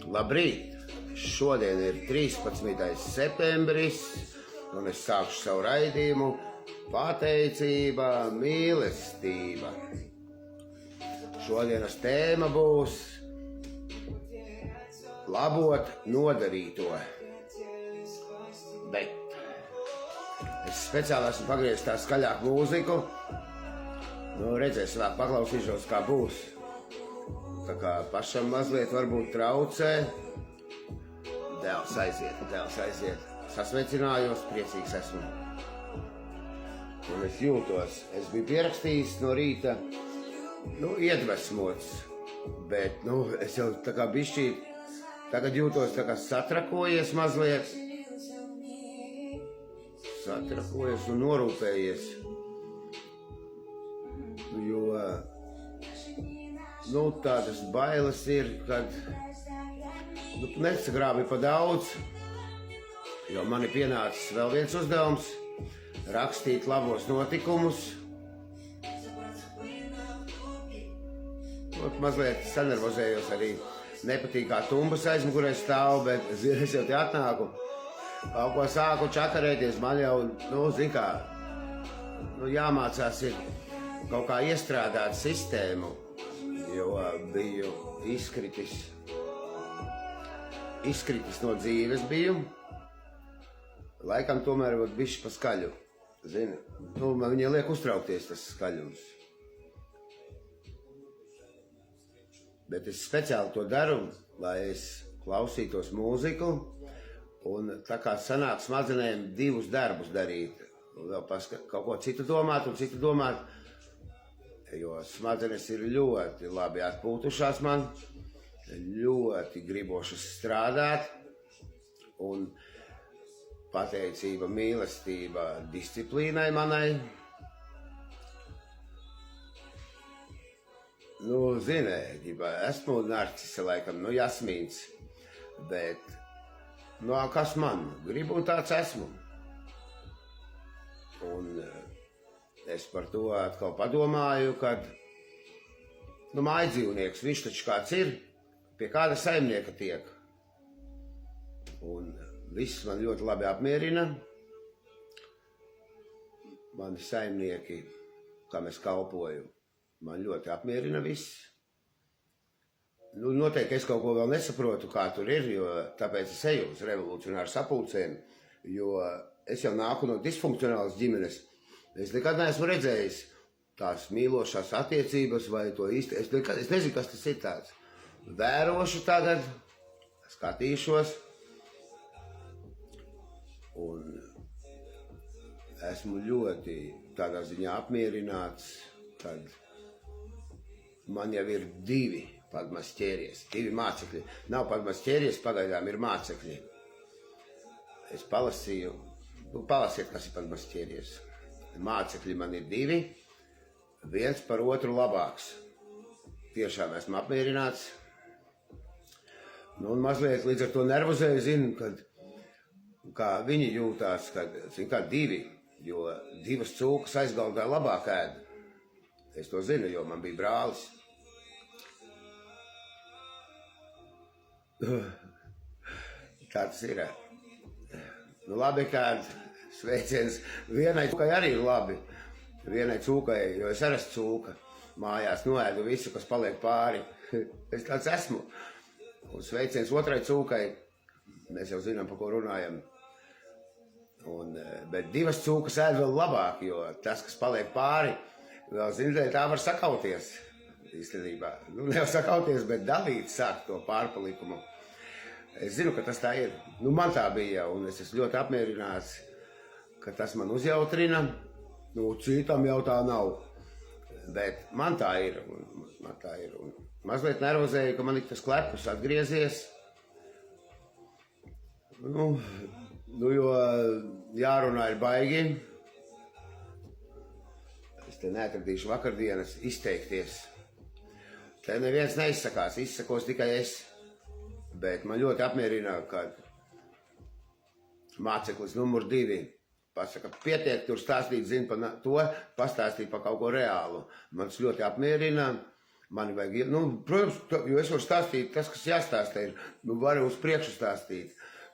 Labrīt! Šodien ir 13. septembris, un es sākšu savu raidījumu pateicība, mīlestība. Šodienas tēma būs labot nodarīto, bet es speciāli esmu pagriezis tā skaļāk mūziku. Redzēsim, vēl paklausīšos, kā būs. Tā kā pašam mazliet varbūt traucē. Dēls aiziet. Sasveicinājos, priecīgs esmu. Un es jūtos, es biju pierakstījis no rīta, iedvesmots, bet, es jau tā kā bišķīt, tagad jūtos tā kā satrakojies mazliet. Satrakojies un norūpējies. Jo, tādas bailes ir, kad nesagrābi pa daudz, jo man ir pienācis vēl viens uzdevums – rakstīt labos notikumus. Mazliet sanervozējos arī, nepatīk kā tumbas aizmugurē stāv, bet es jau te atnāku, kaut ko sāku čakarēties, man jau, jāmācās ir kaut kā iestrādāt sistēmu, jo biju izkritis no dzīves biju. Laikam tomēr bišķi pa skaļu, zini. Man viņai liek uztraukties tas skaļums. Bet es speciāli to daru, lai es klausītos mūziku, un tā kā sanāk smadzenēm divus darbus darīt. Vēl kaut ko citu domāt un citu domāt, jo smadzenes ir ļoti labi atpūtušās man, ļoti gribošas strādāt, un pateicība, mīlestība disciplīnai manai. Esmu narcise laikam, Jasmīns, bet, kas man? Gribu un tāds esmu. Un es par to atkal padomāju, kad, mājdzīvnieks, viņš taču kāds ir, pie kāda saimnieka tiek. Un viss man ļoti labi apmierina. Mani saimnieki, kam es kalpoju, man ļoti apmierina viss. Noteikti es kaut ko vēl nesaprotu, kā tur ir, jo tāpēc es eju uz revolucionāru sapulcēm, jo es jau nāku no disfunkcionālas ģimenes. Es nekad neesmu redzējis tās mīlošās attiecības vai to īsti. Es nezinu, kas tas ir tāds. Vērošu tagad, skatīšos, un esmu ļoti tādā ziņā apmierināts, kad man jau ir 2 Padmas ķēries, 2 mācekļi. Nav Padmas ķēries, pagaidām ir mācekļi. Es palasīju, palasiet, kas ir Padmas ķēries. Mācekļi man ir 2, viens par otru labāks. Tiešām esmu apmierināts. Un mazliet līdz ar to nervozēju, zinu, kā viņi jūtās, kad, 2, jo 2 cūkas aizgaldā labāk ēd. Es to zinu, jo man bija brālis. Tā tas ir. Labi, kād sveiciens vienai cūkai arī ir labi. Vienai cūkai, jo es arī esmu cūka. Mājās noēdu visu, kas paliek pāri. Es tāds esmu. Un sveiciens otrai cūkai. Mēs jau zinām, par ko runājam. Bet 2 cūkas ēd vēl labāk, jo tas, kas paliek pāri, vēl zinātnē, tā var sakauties. Īstenībā. Ne jau sakauties, bet dalīt sākt to pārpalikumu. Es zinu, ka tas tā ir. Man tā bija, un es esmu ļoti apmierināts, ka tas man uzjautrina. Citam jau tā nav. Bet man tā ir. Un mazliet nervozēju, ka man ir tas klepus atgriezies. Jo jārunā ir baigi. Es te neatradīšu vakardienas izteikties. Te neviens neizsakās, izsakos tikai es. Bet man ļoti apmierina, ka māceklis numur 2 pasaka, pietiek tur stāstīt, zinu par to, pastāstīt par kaut ko reālu. Man tas ļoti apmierina, Man vajag, protams, jo es varu stāstīt, tas, kas jāstāsta ir, varu uz priekšu stāstīt.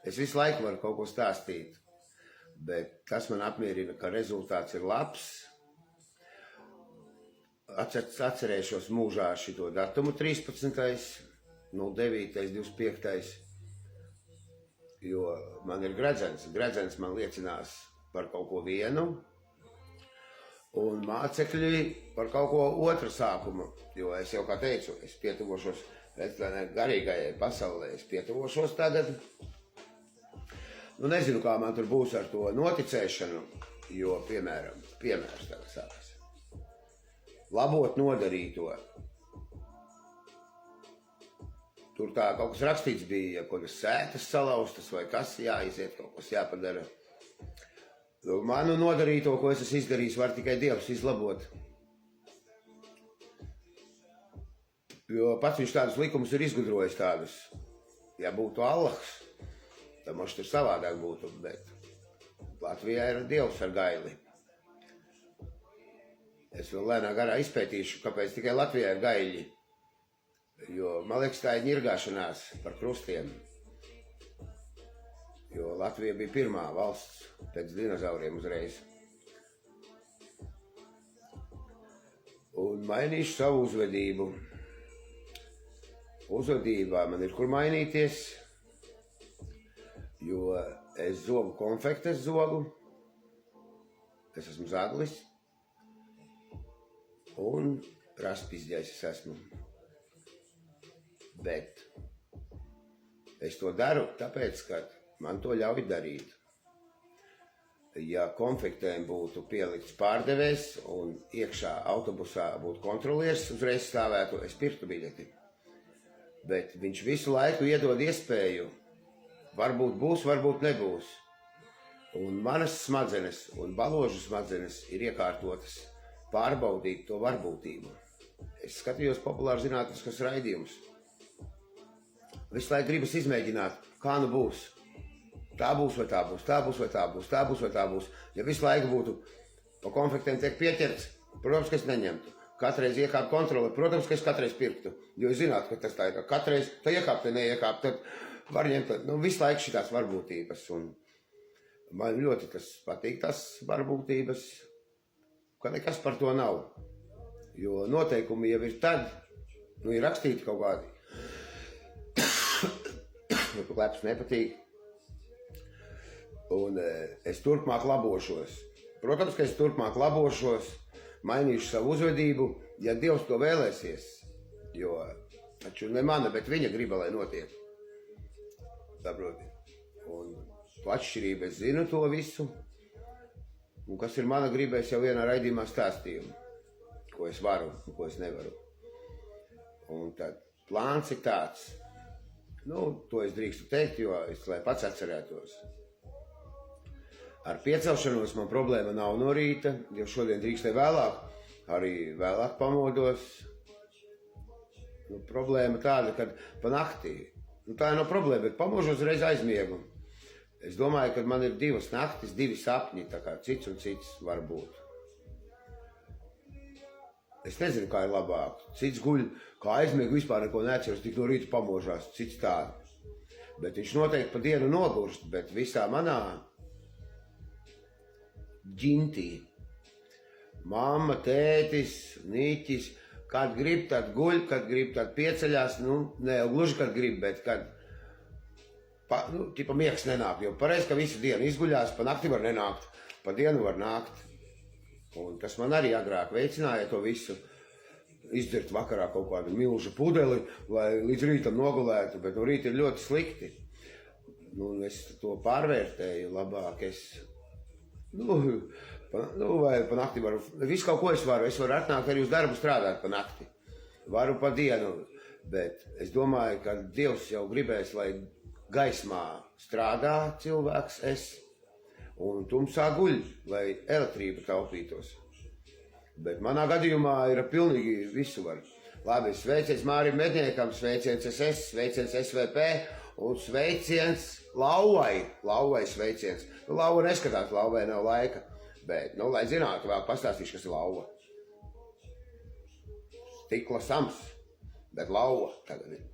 Es visu laiku varu kaut ko stāstīt, bet tas man apmierina, ka rezultāts ir labs. Atcerēšos mūžā šito datumu 13.09.25. Jo man ir gredzens. Gredzens man liecinās par kaut ko vienu, un mācekļi par kaut ko otru sākumu. Jo es jau kā teicu, es pietuvošos garīgajai pasaulē, es pietuvošos tagad. Nezinu, kā man tur būs ar to noticēšanu, jo, piemērs tagad sākas. Labot nodarīto. Tur tā kaut kas rakstīts bija, ja kaut kas sētas salauztas vai kas jāiziet, kaut kas jāpadara. Manu nodarīto, ko es esmu izdarījis, var tikai Dievs izlabot. Jo pats viņš tādus likumus ir izgudrojis tādus. Ja būtu Allahs, tad mums tur savādāk būtu, bet Latvijā ir Dievs ar gaili. Es vēl lēnā garā izpētīšu, kāpēc tikai Latvijā ir gaļi. Jo, man liekas, tā ir ņirgāšanās par krustiem. Jo Latvija bija pirmā valsts pēc dinozauriem uzreiz. Un mainīšu savu uzvedību. Uzvedībā man ir kur mainīties, jo es zogu konfektes zogu. Es esmu zaglis. Un raspizģais es esmu. Bet es to daru tāpēc, ka man to ļauj darīt. Ja konfektēm būtu pielikts pārdevējs un iekšā autobusā būtu kontrolieris, uzreiz stāvētu, es pirktu biļeti. Bet viņš visu laiku iedod iespēju, varbūt būs, varbūt nebūs. Un manas smadzenes un baložu smadzenes ir iekārtotas pārbaudīt to varbūtību. Es skatījos populāru zinātniskus raidījumus. Visu laiku gribas izmēģināt, kā nu būs. Tā būs vai tā būs, tā būs vai tā būs, tā būs vai tā būs. Ja visu laiku būtu pa konfektēm tiek pieķerts, protams, ka es neņemtu. Katreiz iekāp kontroli, protams, ka es katreiz pirktu. Jo es zinātu, ka tas tā ir. Katreiz tā iekāp, tā neiekāp, tad var ņemt. Visu laiku šitās varbūtības. Un man ļoti tas patīk, tas varbūtības. Ka nekas par to nav. Jo noteikumi jau ir tad, ir rakstīti kaut kādi. Tu kleps nepatīk. Un es turpmāk labošos. Protams, ka es turpmāk labošos, mainīšu savu uzvedību, ja Dievs to vēlēsies. Jo, taču ne mana, bet viņa griba, lai notiek. Saproti. Un to atšķirību es zinu to visu. Un kas ir mana griba, es jau vienā raidījumā stāstīju, ko es varu un ko es nevaru. Un tad plāns ir tāds. To es drīkstu teikt, jo es lai pats atcerētos. Ar piecelšanos man problēma nav no rīta, jo šodien drīkstēju vēlāk, arī vēlāk pamodos. Problēma tāda, kad pa naktī. Tā nav problēma, bet pamožos reiz aizmiegu. Es domāju, ka man ir 2 naktis, 2 sapņi, tā kā cits un cits var būt. Es nezinu, kā ir labāk. Cits guļ, kā aizmiegu vispār neko neatceros, tik no rīta pamožās, cits tāda. Bet viņš noteikti pa dienu nogurst, bet visā manā ģintī. Mamma, tētis, niķis, kad grib, tad guļ, kad grib, tad pieceļās, ne jau gluži, kad grib, bet kad tipa miegs nenāk, jo pareizi, ka visu dienu izguļās, pa nakti var nenākt, pa dienu var nākt. Un tas man arī agrāk veicināja to visu, izdzert vakarā kaut kādu milžu pudeli, lai līdz rītam nogulētu, bet no rīta ir ļoti slikti. Es to pārvērtēju labāk, vai pa nakti varu, visu kaut ko es varu atnākt arī uz darbu strādāt pa nakti, varu pa dienu, bet es domāju, ka Dievs jau gribēs, lai gaismā strādā cilvēks un tumsā guļ, lai elektrība taupītos. Bet manā gadījumā ir pilnīgi visu var. Labi, sveiciens Mārim Medniekam, sveiciens SS, sveiciens SVP un sveiciens Lauvai. Lauvai sveiciens. Lauva neskatās, Lauvai nav laika. Bet, lai zinātu, vēl pastāstīšu, kas ir Lauva. tikla sams, bet lauva tagad ir.